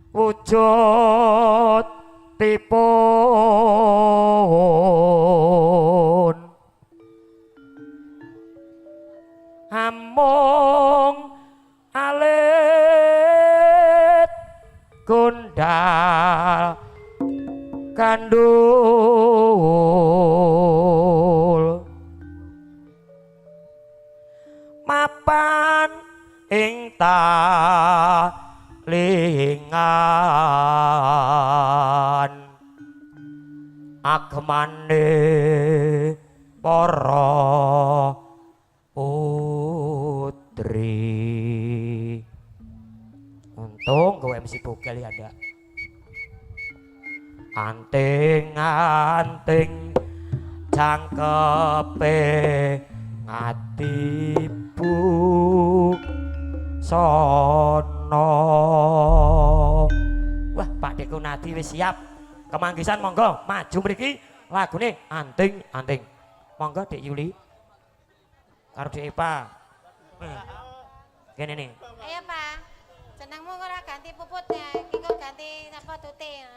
wujud tipun amung alit kundal kandul mapan ing talingan agemane para putri. Untung gue MC Bogel ya ada. Anting-anting cangkepe ngatibu sono. Wah, Pak Dekunadi wis siap. Kemanggisan monggo maju mriki lagune anting-anting. Monggo Dek Yuli. Karo Dek Epa. Kene nih. Ayo Pak. Jenengmu ora ganti puputnya, iki kok ganti napa tute.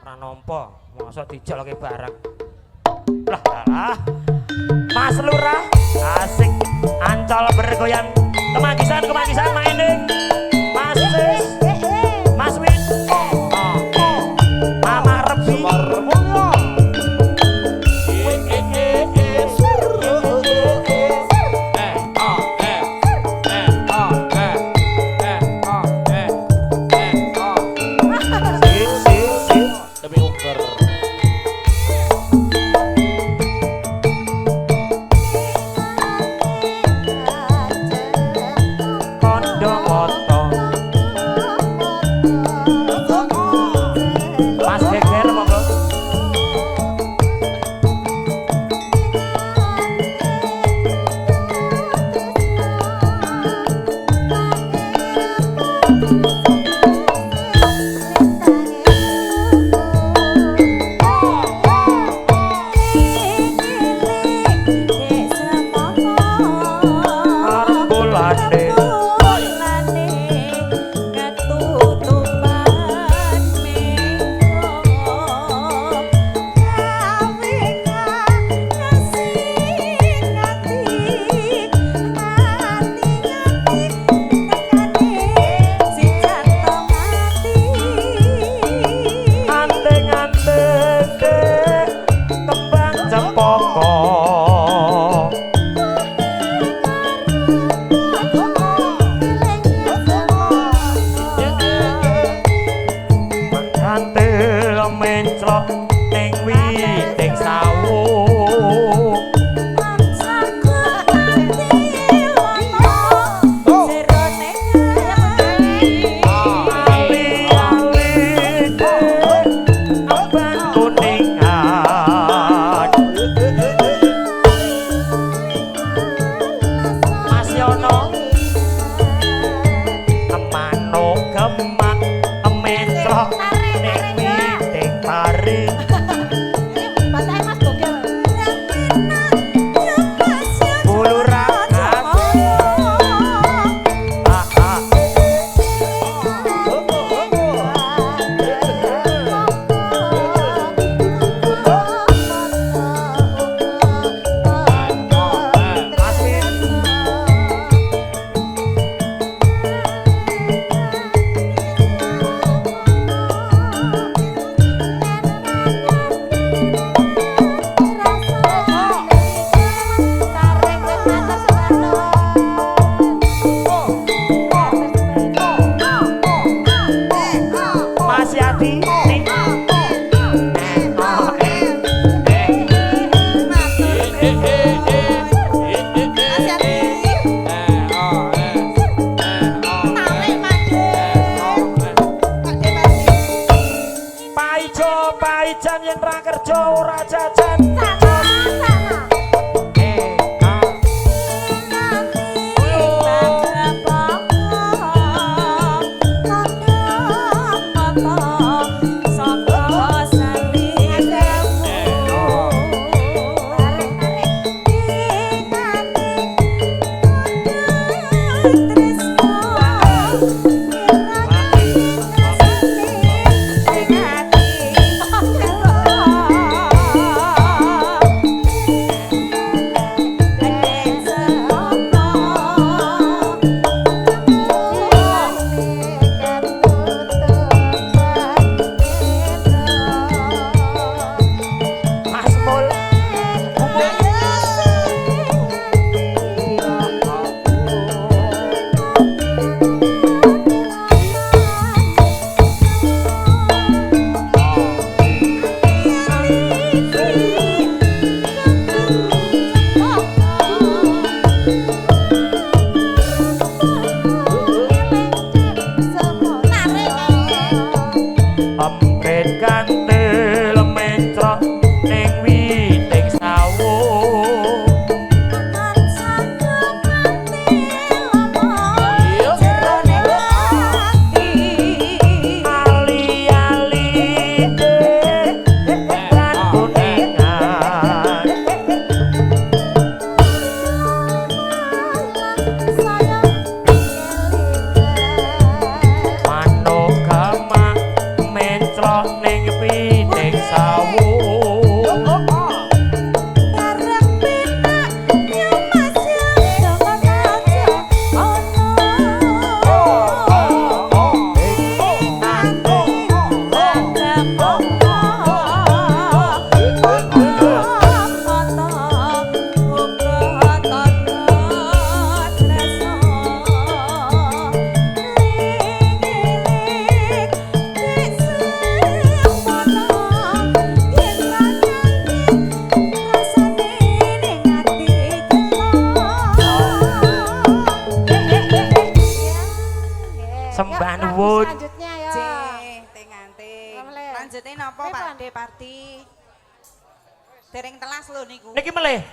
Ora nampa, mosok dijoloke barang. Lah. Mas Lurah, asik. Ancol bergoyang. Kemanggisan main ding. Mas Sis. Mas Win. Mama Rebi. Sembah Yuk, lagu nuwun. selanjutnya ya. Ting anting. Mulai. Lanjutin napa Pripun? Pakde Parti? Dereng telas lho niku. Niki melih.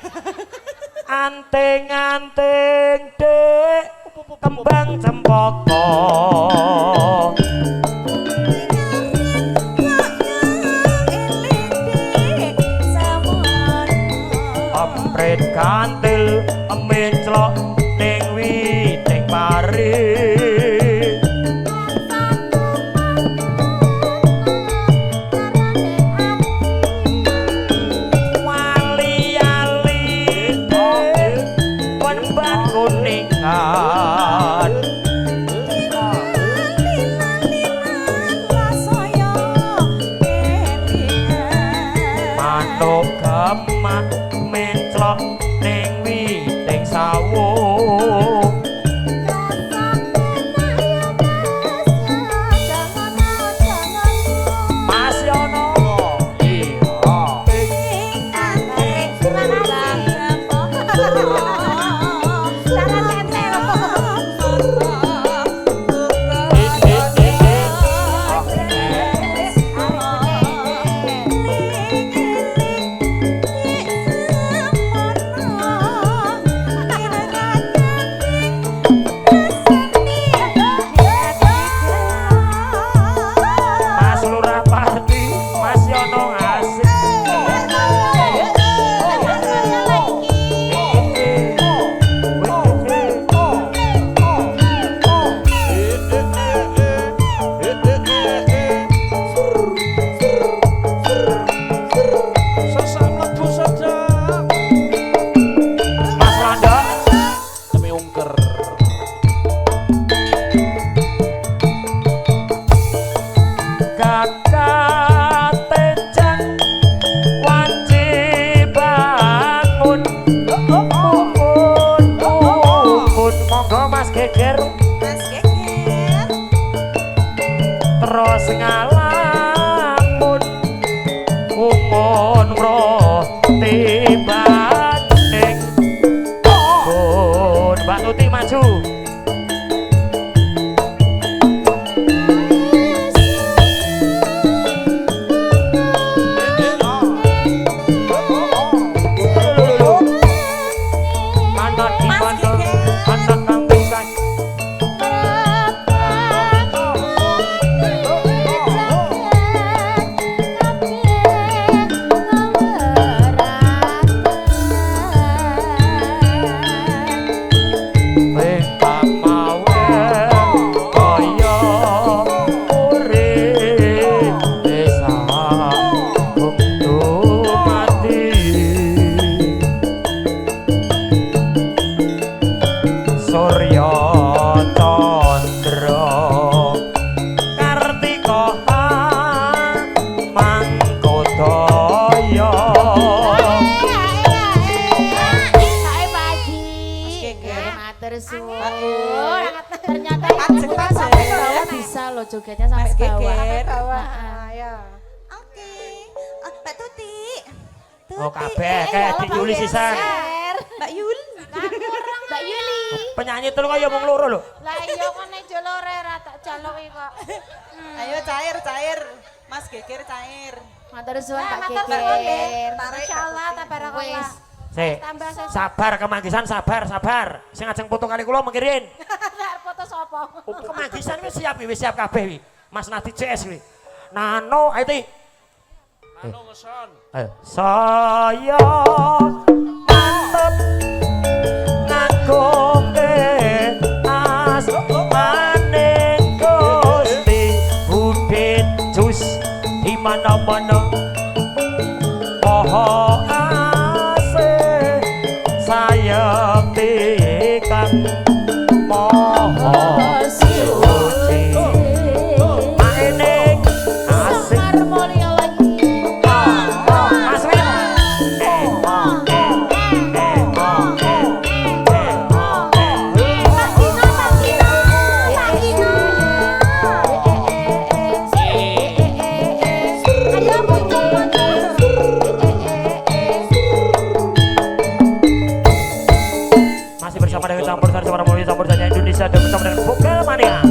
Anting-anting dek kembang cempaka. Amprit kantil menclok ning witing pari. Jogetnya sampai bawah. Sampai bawah. Ya. Oke. Mbak Tuti. Oh kabeh kayak Dik Yuli sisan. Mbak Yul. Mbak Yuli. Penyanyi telu kaya mung loro lho. Lah iya kene jolore ra tak jaloki kok. Ayo cair. Mas Geger cair. Matur suwun Pak matur suwun, Geger. Tarik, Masyaallah tabarakallah. Sik. Tambah sesuk. Sabar kemanggisan sabar. Sing ajeng foto kali kula mengirin. Arep foto sapa? Kemanggisan wis siap kabeh wi. Mas Nadi CS wi. Nano ayo Ti. Nano ngeson. Ayo. Saya mantep ngagungke asmane Gusti Budhe Jus di mana-mana. Moho asih sayekti kang moho suci. Maene asih Harmonia lagi. Mas Win. Masih bersama dengan campur sari suara mulia campur saja Indonesia dan bersama dengan Vokal Mania.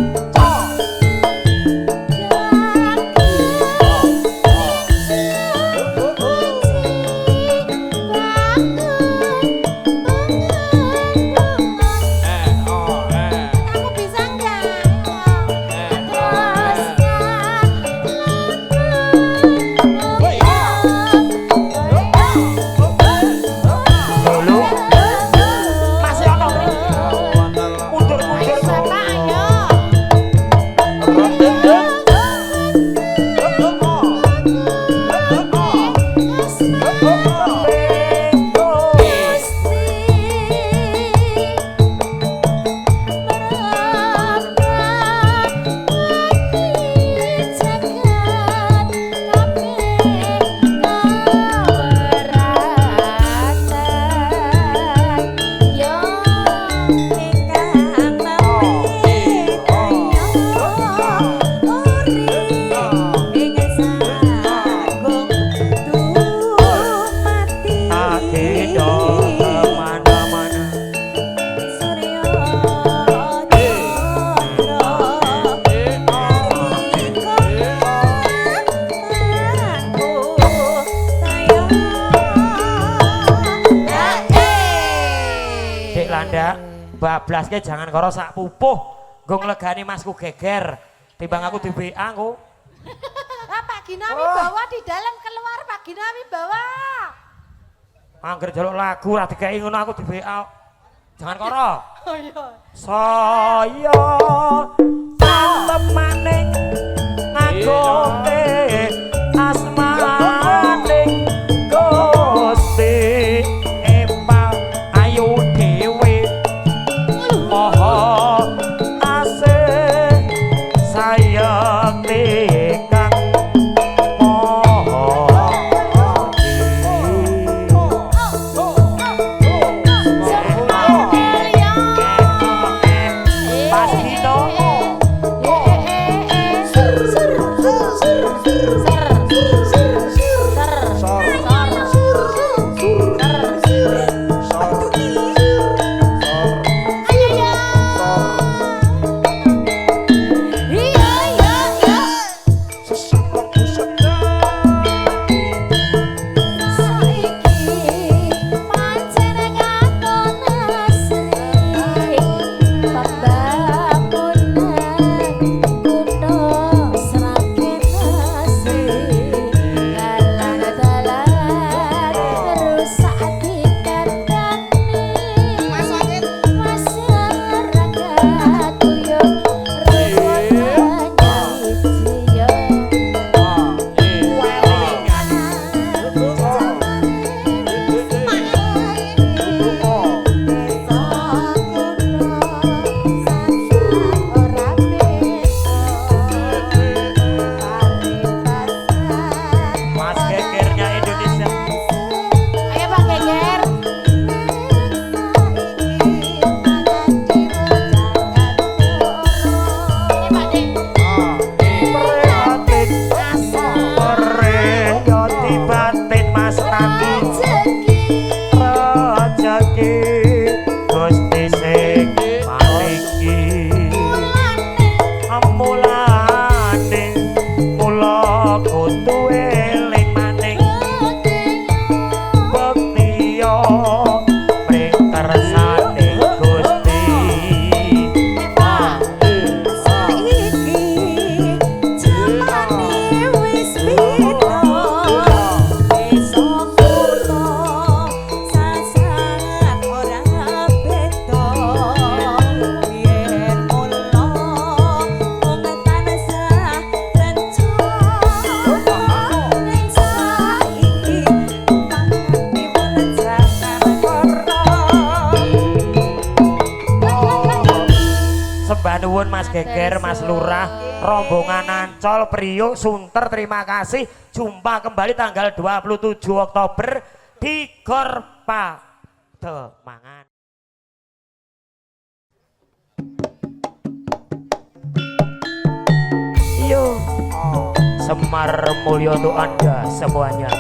bablaske jangan karo sak pupuh nggo nglegani Masku geger timbang aku di WA engko. Ah, Pak Ginawi bawa di dalam keluar Pak Ginawi bawa. Angger jaluk lagu ora dikeki ngono aku di WA. Jangan karo. Oh iya. Saya tetep maning ngagone asmaning Gusti Embal ayu dhewe maha asih sayang kang Mas Geger, Mas Lurah, rombongan Ancol, Priuk, Sunter, terima kasih. Jumpa kembali tanggal 27 Oktober di Gor Pademangan. Yo, Semar Mulyo untuk Anda semuanya.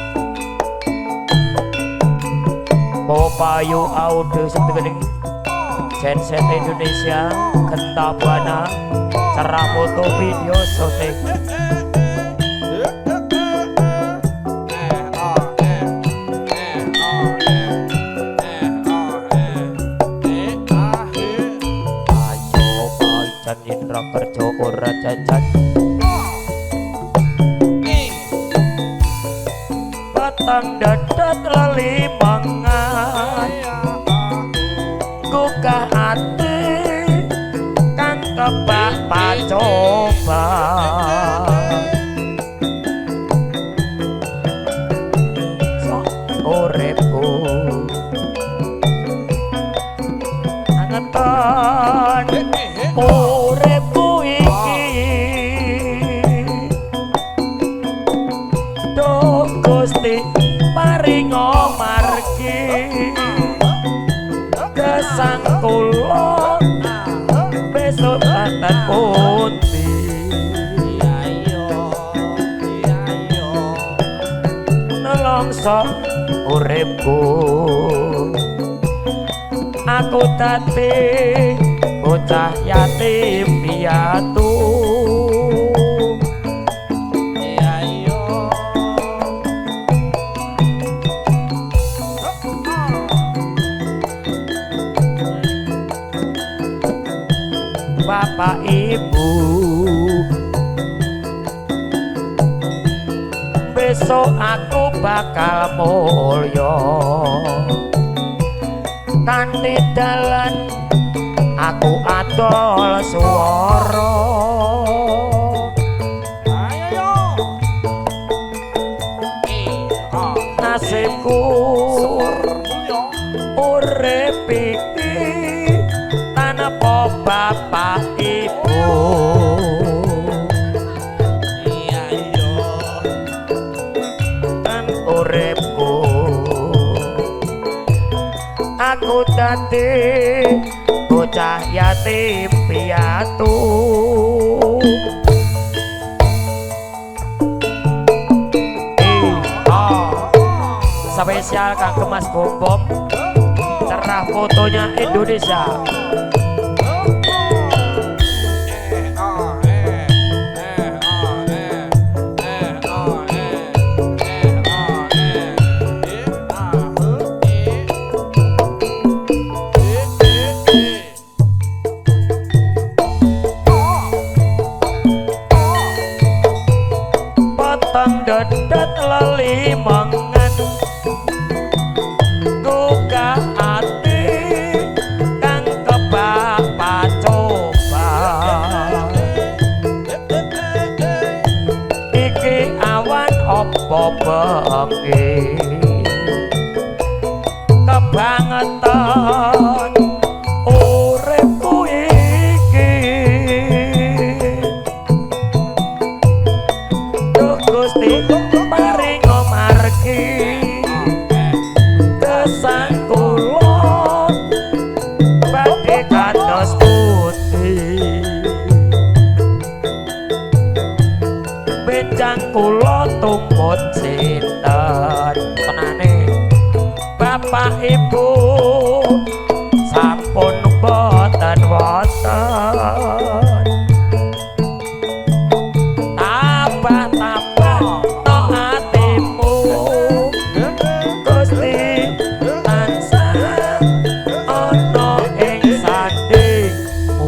Popayu Audio Setegening Genset Indonesia, Genta Buana, Cerah Foto Video Syuting. Ayo pajan Indra kerja ora jajan. Batang dadat lali mangan. Gugah ati kang kebak pacoba uripku angetan uripku iki Duh Gusti paringa margi gesang kula besok tatan pundi nelongso uripku aku dadi bocah yatim piatu bapak ibu. Besok aku bakal mulya kanthi dalan aku adol swara. Ayo yo. Nasibku urip iki tanpa bapak ibu. Iya iya. Kan uripku aku dadi bocah yatim piatu. Spesial kangge Mas Bombom, cerah fotonya Indonesia. Potong dedet lali mangan gugah ati kang kebapa coba. Iki awan apa bengi kebangetan uripku iki. Duh Gusti paringa margi kesan kula badhe kados putih. Benjang kula tumut sinten tenane bapak ibu sampun boten wonten. Apa-apa no atimu Gusti tansah ana ing sandingmu.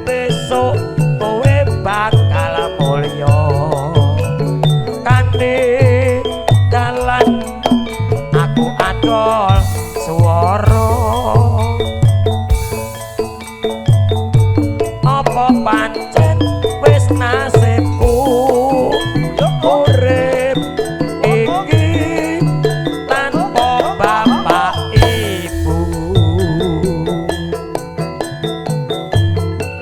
Besok kowe bakal mulya kanthi dalan aku adol swara. Apa pancen wis nasibku urip iki tanpa bapak ibu.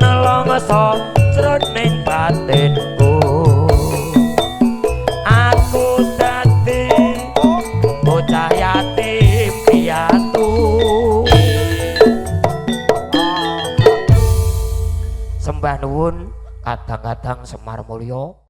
Nelongso jroning batinku aku dadi bocah yatim piatu. Sembah nuwun kadang-kadang Semar Mulya.